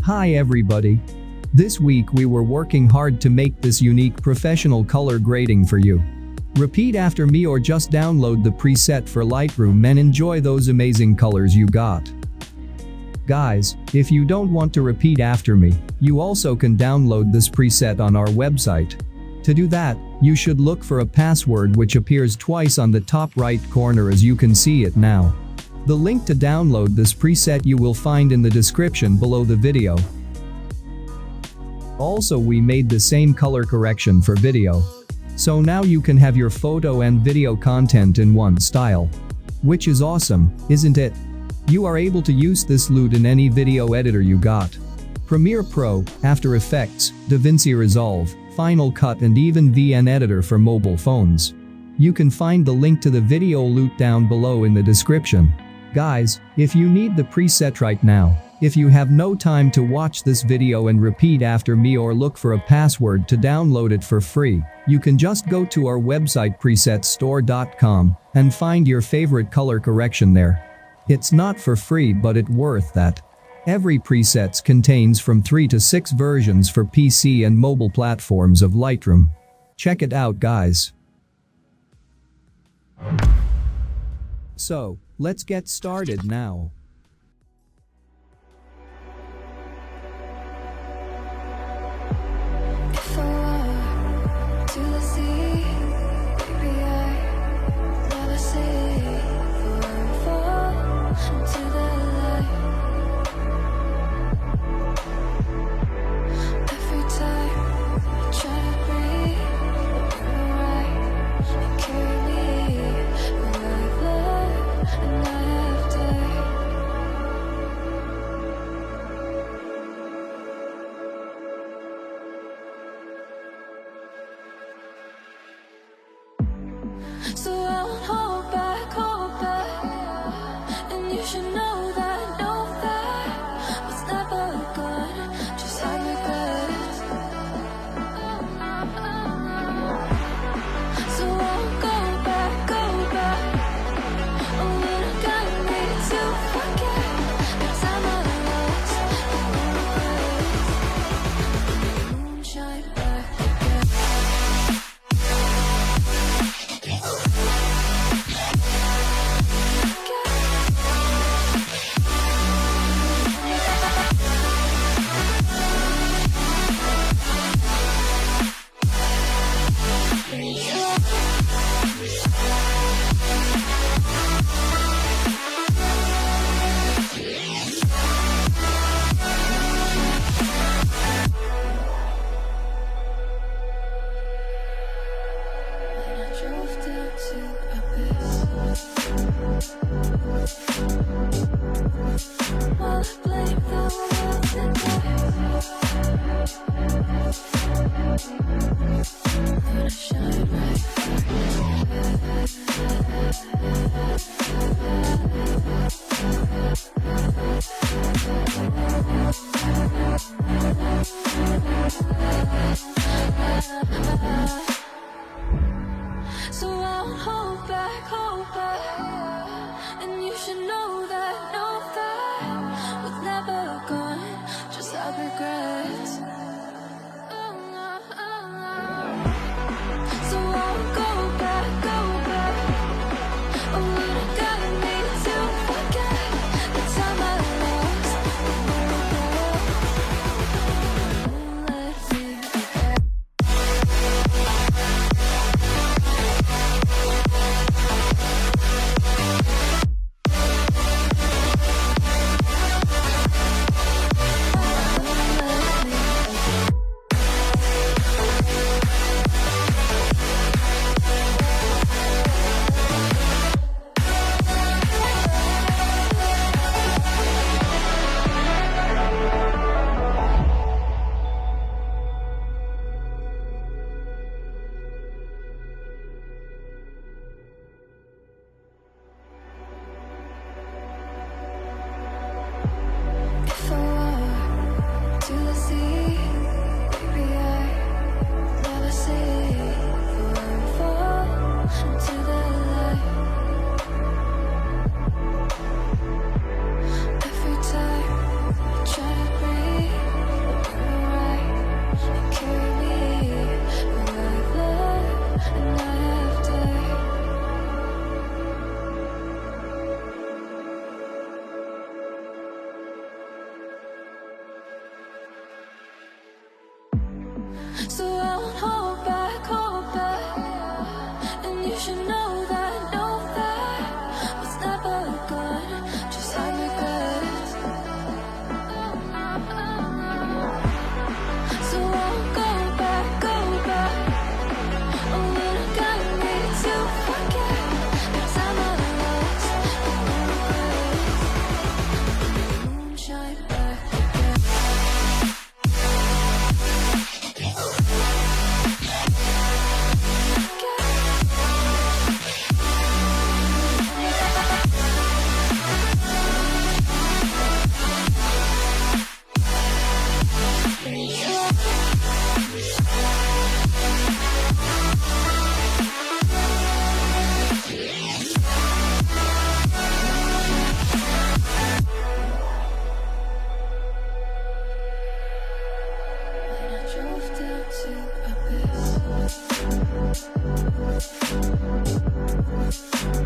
Hi everybody. This week we were working hard to make this unique professional color grading for you. Repeat after me or just download the preset for Lightroom and enjoy those amazing colors you got. Guys, if you don't want to repeat after me, you also can download this preset on our website. To do that, you should look for a password which appears twice on the top right corner as you can see it now. The link to download this preset you will find in the description below the video. Also, we made the same color correction for video. So now you can have your photo and video content in one style. Which is awesome, isn't it? You are able to use this loot in any video editor you got. Premiere Pro, After Effects, DaVinci Resolve, Final Cut and even VN Editor for mobile phones. You can find the link to the video loot down below in the description. Guys, if you need the preset right now, if you have no time to watch this video and repeat after me or look for a password to download it for free, you can just go to our website presetstore.com and find your favorite color correction there. It's not for free but it's worth that. Every presets contains from 3 to 6 versions for PC and mobile platforms of Lightroom. Check it out guys. So, let's get started now. If I walk to the sea, maybe I never see. For I fall into the light. Every time I try to breathe, you're right, you carry me. But I've loved and I have died. So I won't hold back, and you should know that was never good, just I regret. So I won't go back, oh, when I got me to forget the time I lost, moonshine back again. Drove down to abyss. While I blame the world and when I shine bright. So I won't hold back, and you should know that was never gone, just have regrets. So I won't go back, oh, when I got me to forget the time I lost, won't let me forget. So I won't hold back, and you should know that what's never gone, just have regrets. So I won't go back, oh, you don't got me to forget the time I lost, moonshine back again. When I drove down to Abyss,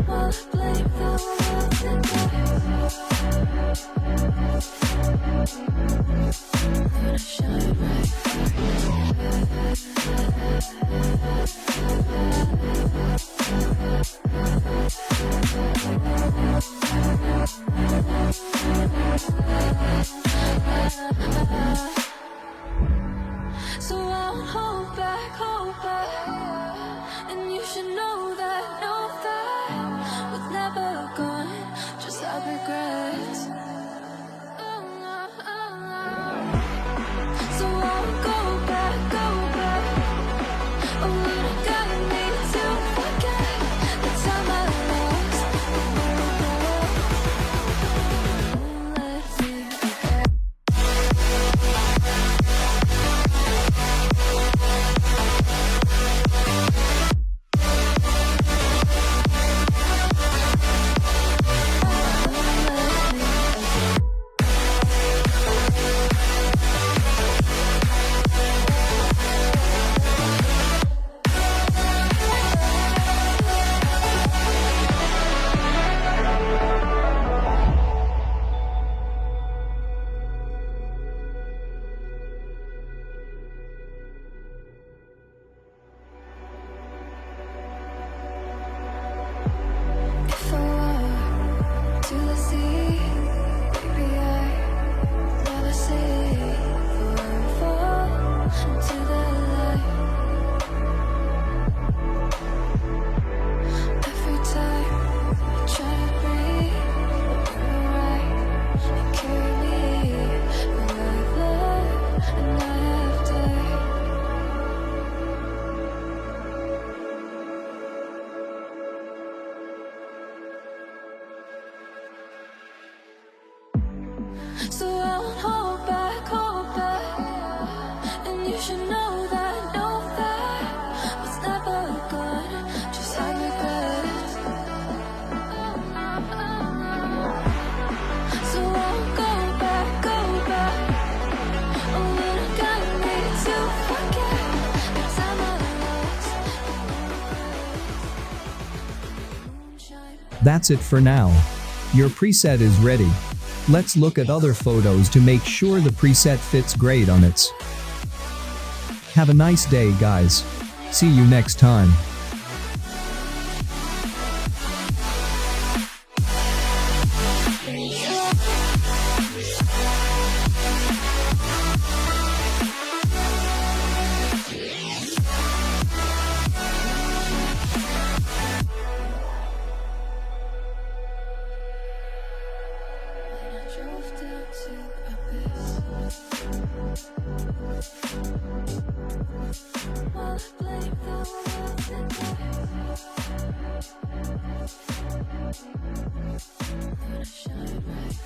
while I blame the world and when I shine right so I won't hold back, and you should know that was never gone, just have regrets. So I won't go back, oh, you don't got me to forget the time I lost, won't let me forget. If I walk to the sea, maybe I never see. For I fall into the light. Every time I try to breathe, you're right, you carry me. But I've loved and I have died. So I won't hold back, and you should know that was never gone, just have regrets. So I won't go back, oh, you don't got me to forget the time I lost, moonshine. That's it for now. Your preset is ready. Let's look at other photos to make sure the preset fits great on it. Have a nice day, guys. See you next time. When I drove down to Abyss, while I blame the world and when I shine right.